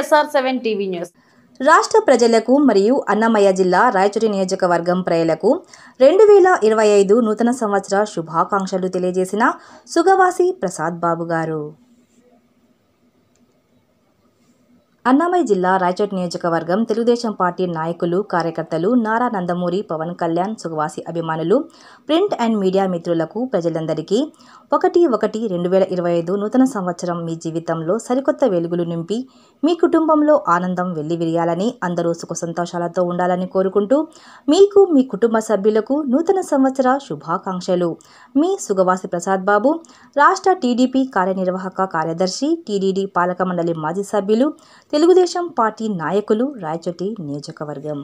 SR7 TV news. రాష్ట్ర ప్రజలకు మరియు అన్నమయ్య జిల్లా రాయచోటి నియోజకవర్గం ప్రజలకు 2025 నూతన సంవత్సర శుభాకాంక్షలు తెలియజేసిన సుగవాసి ప్రసాద్ బాబు గారు. అన్నమయ్య జిల్లా రాయచోటి నియోజకవర్గం తెలుగుదేశం పార్టీ నాయకులు, కార్యకర్తలు, నారా నందమూరి, పవన్ కళ్యాణ్, సుగవాసి అభిమానులు, ప్రింట్ అండ్ మీడియా మిత్రులకు, ప్రజలందరికీ 1/1/2025 నూతన సంవత్సరం మీ జీవితంలో సరికొత్త వెలుగులు నింపి మీ కుటుంబంలో ఆనందం వెల్లివిరియాలని, అందరూ సుఖ సంతోషాలతో ఉండాలని కోరుకుంటూ మీకు, మీ కుటుంబ సభ్యులకు నూతన సంవత్సర శుభాకాంక్షలు. మీ సుగవాసి ప్రసాద్ బాబు, రాష్ట్ర టీడీపీ కార్యనిర్వాహక కార్యదర్శి, టీడీడీ పాలక మండలి మాజీ సభ్యులు, తెలుగుదేశం పార్టీ నాయకులు, రాయచోటి నియోజకవర్గం.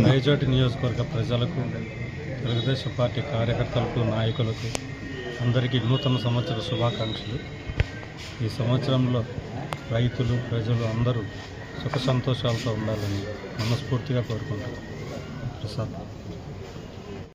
రాయచోటి నియోజకవర్గ ప్రజలకు, తెలుగుదేశం పార్టీ కార్యకర్తలకు, నాయకులకు అందరికీ నూతన సంవత్సర శుభాకాంక్షలు. ఈ సంవత్సరంలో రైతులు, ప్రజలు అందరూ సుఖ సంతోషాలతో ఉండాలని మనస్ఫూర్తిగా కోరుకుంటున్నాను. ప్రసాద్.